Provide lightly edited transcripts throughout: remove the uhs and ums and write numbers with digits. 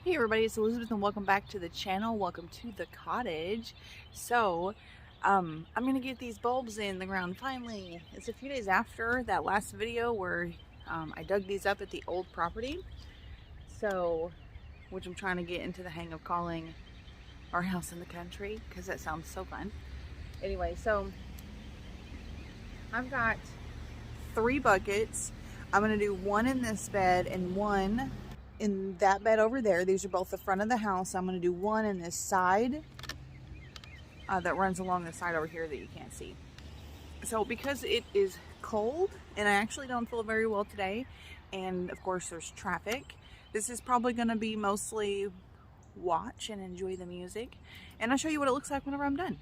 Hey everybody, it's Elizabeth and welcome back to the channel. Welcome to the cottage. So, I'm gonna get these bulbs in the ground finally. It's a few days after that last video where I dug these up at the old property. So, which I'm trying to get into the hang of calling our house in the country because that sounds so fun. Anyway, so I've got 3 buckets. I'm gonna do one in this bed and one in that bed over there. These are both the front of the house. I'm going to do one in this side that runs along the side over here that you can't see. So because it is cold and I actually don't feel very well today, and of course there's traffic, this is probably going to be mostly watch and enjoy the music, and I'll show you what it looks like whenever I'm done.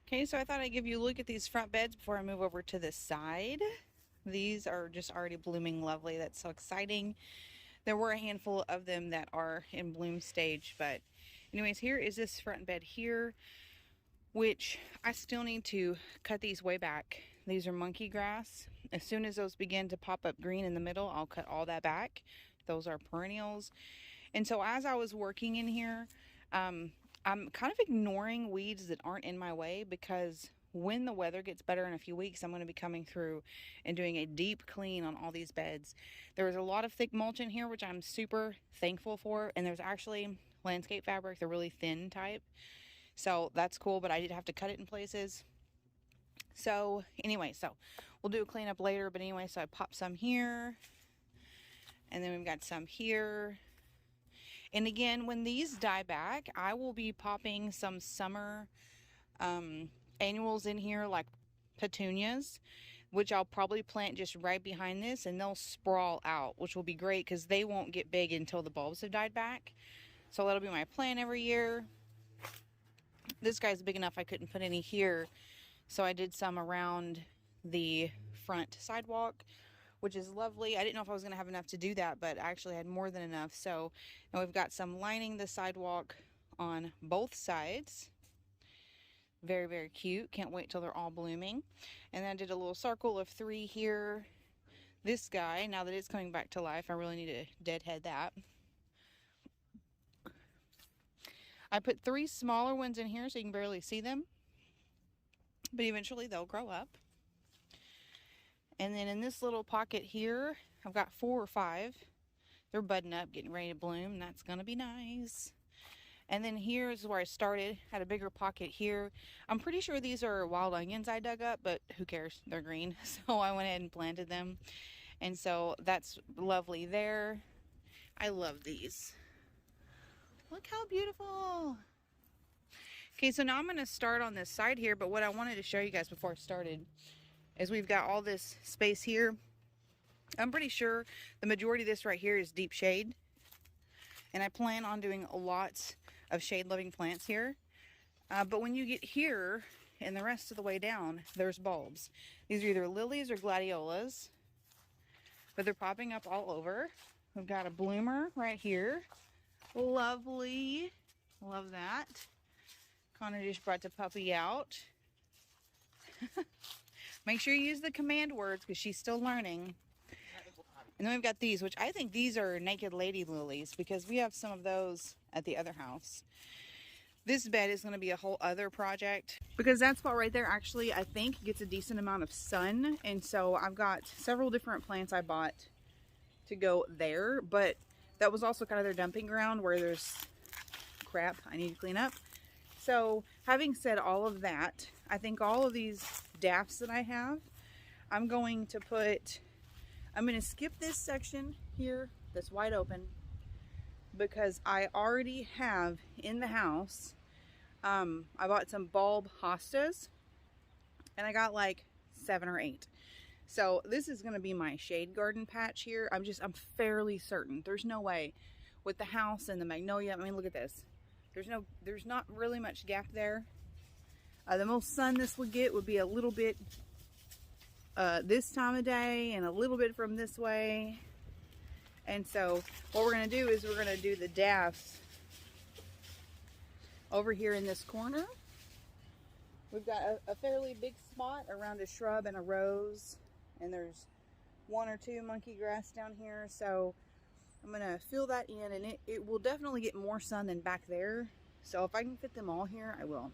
Okay, so I thought I'd give you a look at these front beds before I move over to the side. These are just already blooming lovely. That's so exciting. There were a handful of them that are in bloom stage, but anyways, here is this front bed here, which I still need to cut these way back. These are monkey grass. As soon as those begin to pop up green in the middle, I'll cut all that back. Those are perennials. And so as I was working in here, I'm kind of ignoring weeds that aren't in my way, because when the weather gets better in a few weeks, I'm going to be coming through and doing a deep clean on all these beds. There was a lot of thick mulch in here, which I'm super thankful for. And there's actually landscape fabric, the really thin type. So that's cool, but I did have to cut it in places. So anyway, so we'll do a cleanup later. But anyway, so I popped some here. And then we've got some here. And again, when these die back, I will be popping some summer annuals in here, like petunias, which I'll probably plant just right behind this, and they'll sprawl out, which will be great because they won't get big until the bulbs have died back. So that'll be my plan every year. This guy's big enough I couldn't put any here, so I did some around the front sidewalk, which is lovely. I didn't know if I was going to have enough to do that, but I actually had more than enough. So now we've got some lining the sidewalk on both sides. Very, very cute. Can't wait till they're all blooming. And then I did a little circle of 3 here. This guy, now that it's coming back to life, I really need to deadhead that. I put 3 smaller ones in here so you can barely see them, but eventually they'll grow up. And then in this little pocket here, I've got 4 or 5. They're budding up, getting ready to bloom. That's going to be nice. And then here's where I started, had a bigger pocket here. I'm pretty sure these are wild onions I dug up, but who cares? They're green. So I went ahead and planted them. And so that's lovely there. I love these. Look how beautiful. Okay, so now I'm going to start on this side here, but what I wanted to show you guys before I started is we've got all this space here. I'm pretty sure the majority of this right here is deep shade. And I plan on doing lots of shade-loving plants here. But when you get here and the rest of the way down, there's bulbs. These are either lilies or gladiolas, but they're popping up all over. We've got a bloomer right here. Lovely. Love that. Connor just brought the puppy out. Make sure you use the command words because she's still learning. And then we've got these, which I think these are naked lady lilies because we have some of those at the other house. This bed is going to be a whole other project because that spot right there actually, I think, gets a decent amount of sun. And so I've got several different plants I bought to go there, but that was also kind of their dumping ground where there's crap I need to clean up. So having said all of that, I think all of these daffs that I have, I'm going to skip this section here that's wide open because I already have in the house, I bought some bulb hostas and I got like 7 or 8. So this is going to be my shade garden patch here. I'm fairly certain. There's no way with the house and the magnolia. I mean, look at this. There's not really much gap there. The most sun this would get would be a little bit this time of day and a little bit from this way. And so what we're going to do is we're going to do the daffs over here in this corner. We've got a fairly big spot around a shrub and a rose, and there's 1 or 2 monkey grass down here. So I'm going to fill that in, and it will definitely get more sun than back there. So if I can fit them all here, I will.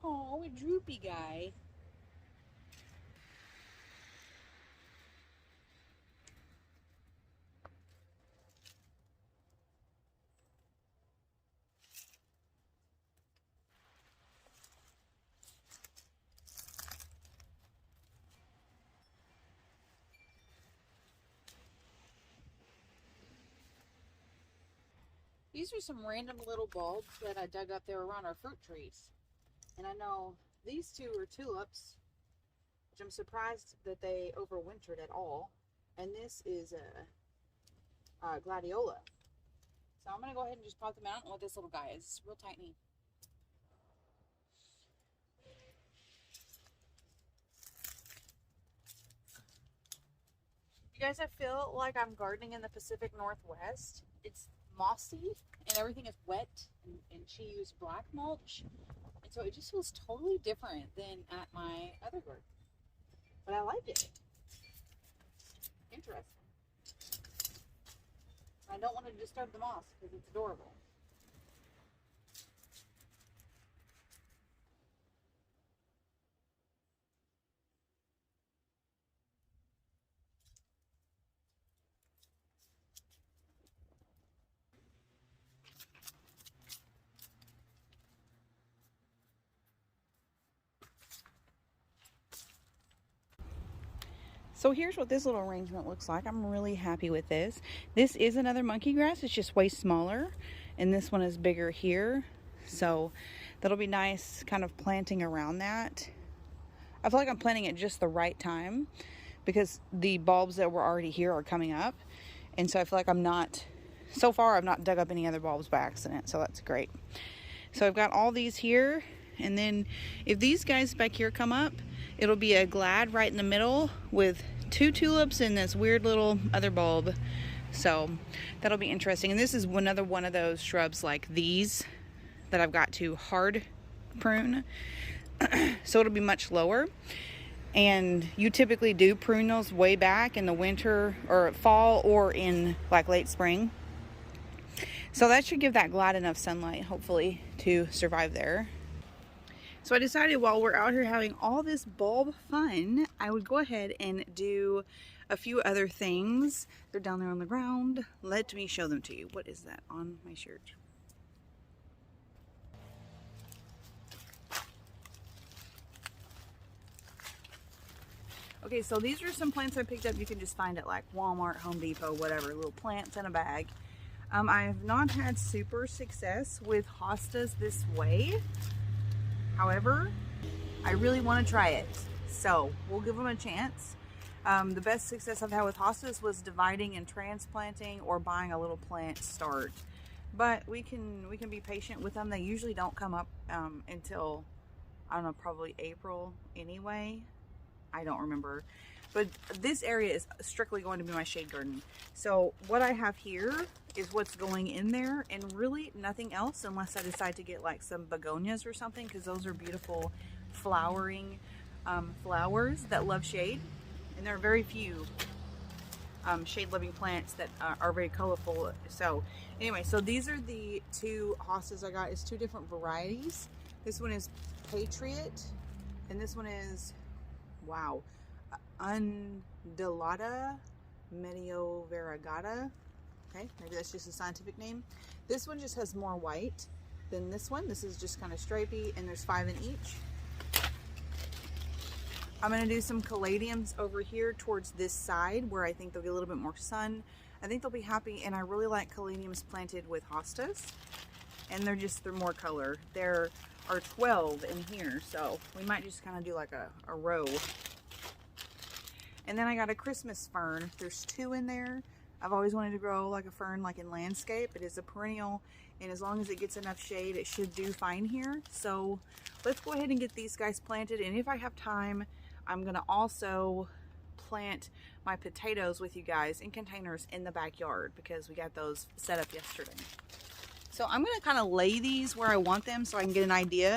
Oh, a droopy guy. These are some random little bulbs that I dug up there around our fruit trees. And I know these 2 are tulips, which I'm surprised that they overwintered at all. And this is a gladiola. So I'm going to go ahead and just pop them out. I don't know what this little guy is. It's real tiny. You guys, I feel like I'm gardening in the Pacific Northwest. It's mossy and everything is wet, and she used black mulch, and so it just feels totally different than at my other garden, but I like it. Interesting. I don't want to disturb the moss because it's adorable. So here's what this little arrangement looks like. I'm really happy with this. This is another monkey grass. It's just way smaller. And this one is bigger here. So that'll be nice kind of planting around that. I feel like I'm planting it just the right time because the bulbs that were already here are coming up. And so I feel like so far I've not dug up any other bulbs by accident. So that's great. So I've got all these here. And then if these guys back here come up, it'll be a glad right in the middle with 2 tulips and this weird little other bulb. So that'll be interesting. And this is another one of those shrubs like these that I've got to hard prune. So it'll be much lower. And you typically do prune those way back in the winter or fall or in like late spring. So that should give that glad enough sunlight, hopefully, to survive there. So I decided while we're out here having all this bulb fun, I would go ahead and do a few other things. They're down there on the ground. Let me show them to you. What is that on my shirt? Okay, so these are some plants I picked up. You can just find at like Walmart, Home Depot, whatever. Little plants in a bag. I have not had super success with hostas this way. However, I really want to try it. So we'll give them a chance. The best success I've had with hostas was dividing and transplanting or buying a little plant start. But we can be patient with them. They usually don't come up until, I don't know, probably April anyway. I don't remember. But this area is strictly going to be my shade garden. So what I have here is what's going in there, and really nothing else unless I decide to get like some begonias or something, because those are beautiful flowering flowers that love shade. And there are very few shade-loving plants that are very colorful. So anyway, so these are the two hostas I got. It's two different varieties. This one is Patriot, and this one is, wow, Undulata Medio Variegata. Okay, maybe that's just a scientific name. This one just has more white than this one. This is just kind of stripy, and there's 5 in each. I'm going to do some caladiums over here towards this side where I think they'll get a little bit more sun. I think they'll be happy, and I really like caladiums planted with hostas, and they're more color. There are 12 in here, so we might just kind of do like a row. And then I got a Christmas fern. There's 2 in there. I've always wanted to grow like a fern, like in landscape. It is a perennial, and as long as it gets enough shade, it should do fine here. So let's go ahead and get these guys planted, and if I have time, I'm gonna also plant my potatoes with you guys in containers in the backyard because we got those set up yesterday. So I'm gonna kind of lay these where I want them so I can get an idea,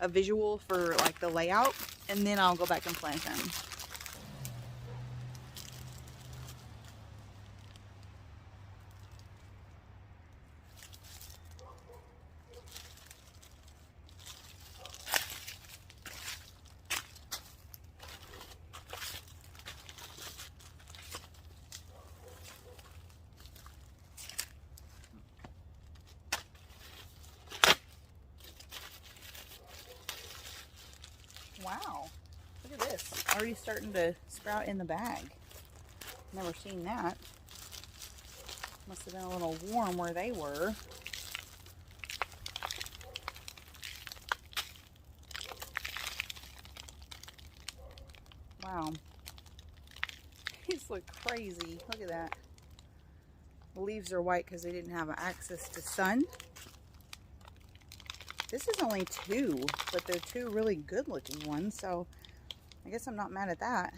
a visual for like the layout, and then I'll go back and plant them. Wow, look at this. Already starting to sprout in the bag. Never seen that. Must have been a little warm where they were. Wow. These look crazy. Look at that. The leaves are white because they didn't have access to sun. This is only 2, but they're 2 really good looking ones, so I guess I'm not mad at that.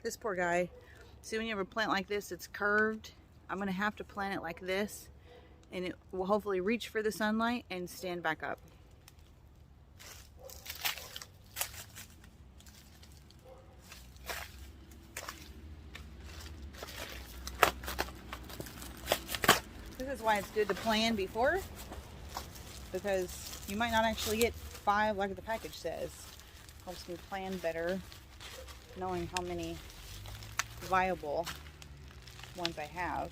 This poor guy. See, when you have a plant like this, it's curved. I'm gonna have to plant it like this, and it will hopefully reach for the sunlight and stand back up. This is why it's good to plan before, because you might not actually get 5 like the package says. Helps me plan better, knowing how many viable ones I have.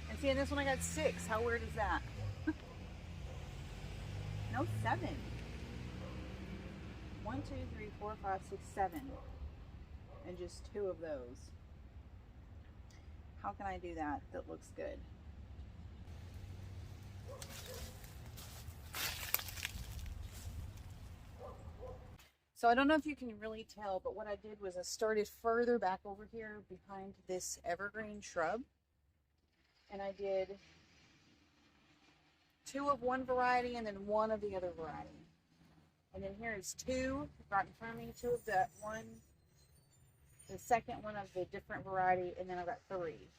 And see, in this one I got 6. How weird is that? No, 7. 1, 2, 3, 4, 5, 6, 7. And just 2 of those. How can I do that? That looks good. So I don't know if you can really tell, but what I did was I started further back over here behind this evergreen shrub. And I did 2 of one variety and then 1 of the other variety. And then here is 2 right in front of me, 2 of that one, the second one of the different variety, and then I've got 3.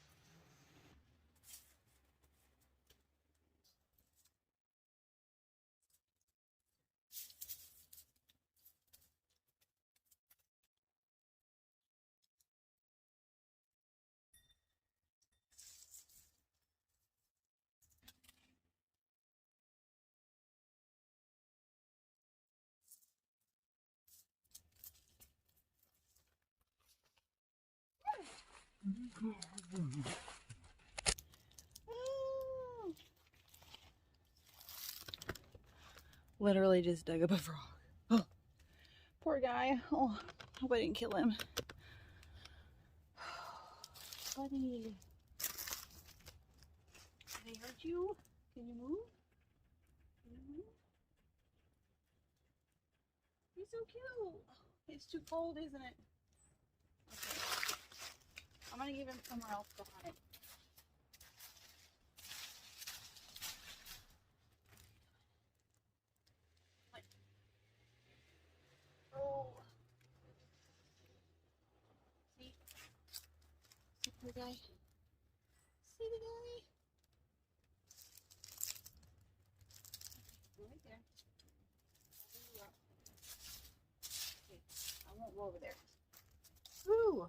Oh. Literally just dug up a frog. Oh, poor guy. Oh, hope I didn't kill him. Buddy. Did they hurt you? Can you move? Can you move? He's so cute. It's too cold, isn't it? Okay. I'm gonna give him somewhere else to hide. Oh. See? See the guy? See the guy? Right there. Okay. I won't go over there. Ooh.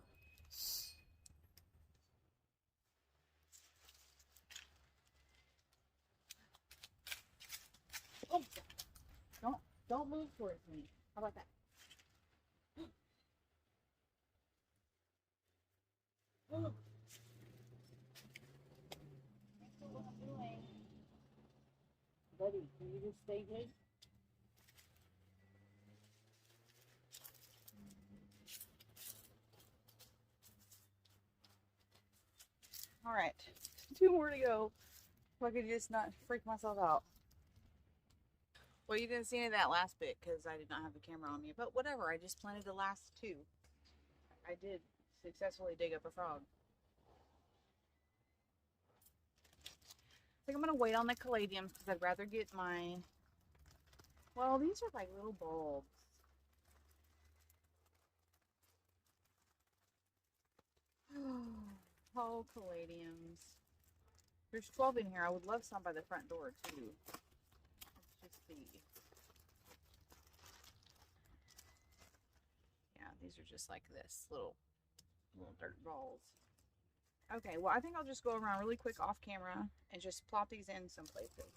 Oh. Don't move towards me. How about that? Oh. Thanks for what I'm doing. Buddy, can you just stay good? All right, 2 more to go. If I could just not freak myself out. Well, you didn't see any of that last bit because I did not have the camera on me, but whatever. I just planted the last 2. I did successfully dig up a frog. I think I'm gonna wait on the caladiums because I'd rather get my. Well, these are like little bulbs. Oh, caladiums. There's 12 in here. I would love some by the front door too. Let's just see. Yeah, these are just like this, little dirt balls. Okay, well, I think I'll just go around really quick off camera and just plop these in some places.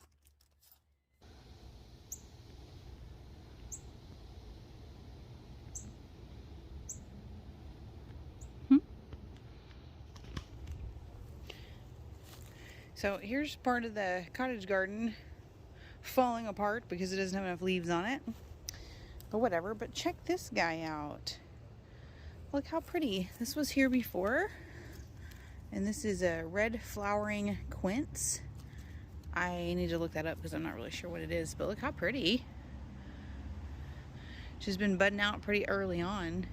So here's part of the cottage garden falling apart because it doesn't have enough leaves on it. But whatever, but check this guy out. Look how pretty. This was here before. And this is a red flowering quince. I need to look that up because I'm not really sure what it is, but look how pretty. She's been budding out pretty early on.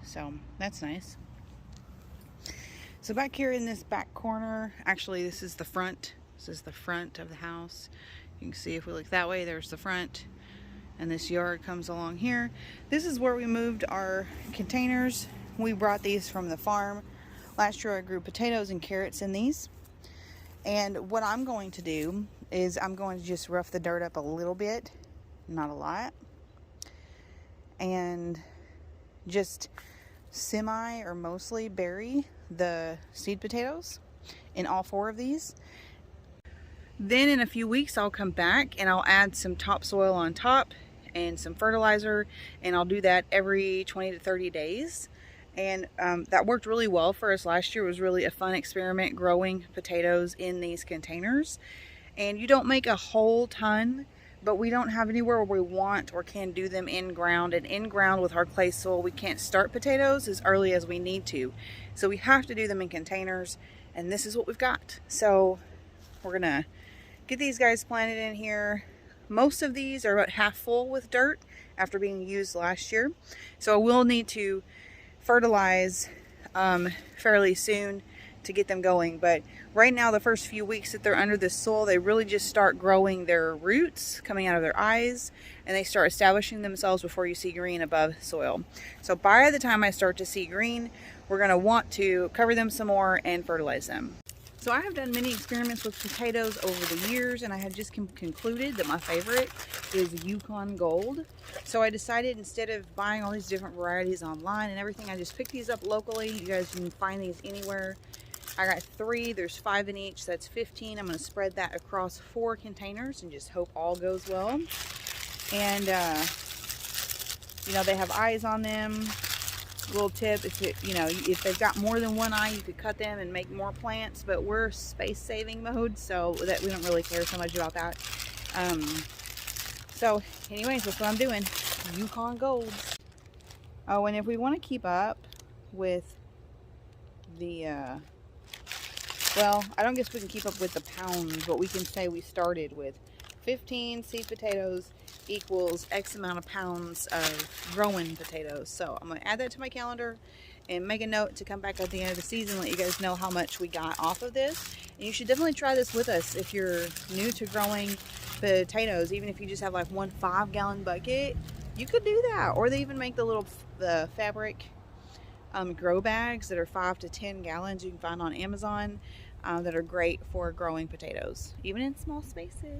So that's nice. So back here in this back corner, actually this is the front. This is the front of the house. You can see if we look that way, there's the front. And this yard comes along here. This is where we moved our containers. We brought these from the farm. Last year I grew potatoes and carrots in these. And what I'm going to do is I'm going to just rough the dirt up a little bit, not a lot. And just semi or mostly bury the seed potatoes in all 4 of these. Then in a few weeks I'll come back and I'll add some topsoil on top and some fertilizer, and I'll do that every 20 to 30 days. And that worked really well for us last year. It was really a fun experiment growing potatoes in these containers. And you don't make a whole ton, but we don't have anywhere where we want or can do them in ground. And in ground with our clay soil, we can't start potatoes as early as we need to. So we have to do them in containers, and this is what we've got. So we're gonna get these guys planted in here. Most of these are about half full with dirt after being used last year. So I will need to fertilize fairly soon to get them going. But right now, the first few weeks that they're under the soil, they really just start growing their roots coming out of their eyes, and they start establishing themselves before you see green above soil. So by the time I start to see green, we're going to want to cover them some more and fertilize them. So I have done many experiments with potatoes over the years, and I have just concluded that my favorite is Yukon Gold. So I decided, instead of buying all these different varieties online and everything, I just picked these up locally. You guys can find these anywhere. I got 3, there's 5 in each, so that's 15. I'm going to spread that across 4 containers and just hope all goes well. And you know, they have eyes on them. little tip, if it, you know, if they've got more than one eye, you could cut them and make more plants, but we're space saving mode, so that we don't really care so much about that. So anyways, that's what I'm doing. Yukon Golds. Oh, and if we want to keep up with the well, I don't guess we can keep up with the pounds, but we can say we started with 15 seed potatoes equals X amount of pounds of growing potatoes. So I'm going to add that to my calendar and make a note to come back at the end of the season, let you guys know how much we got off of this. And you should definitely try this with us if you're new to growing potatoes. Even if you just have like one 5-gallon bucket, you could do that. Or they even make the fabric grow bags that are 5 to 10 gallons you can find on Amazon, that are great for growing potatoes, even in small spaces.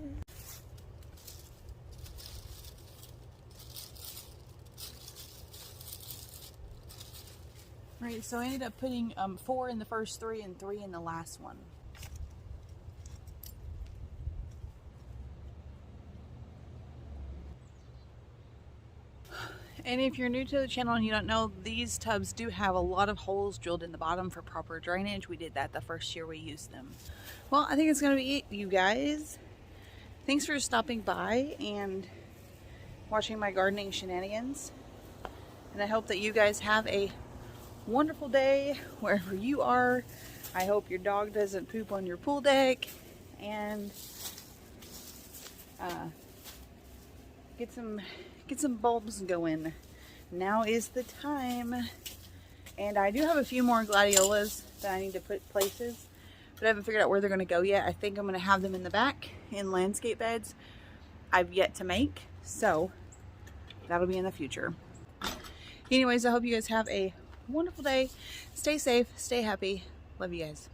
Right, so I ended up putting 4 in the first 3 and 3 in the last one. And if you're new to the channel and you don't know, these tubs do have a lot of holes drilled in the bottom for proper drainage. We did that the first year we used them. Well, I think it's going to be it, you guys. Thanks for stopping by and watching my gardening shenanigans. And I hope that you guys have a wonderful day wherever you are. I hope your dog doesn't poop on your pool deck. And get some bulbs going. Now is the time. And I do have a few more gladiolas that I need to put places, but I haven't figured out where they're going to go yet. I think I'm going to have them in the back in landscape beds I've yet to make, so that'll be in the future. Anyways, I hope you guys have a wonderful day. Stay safe, stay happy. Love you guys.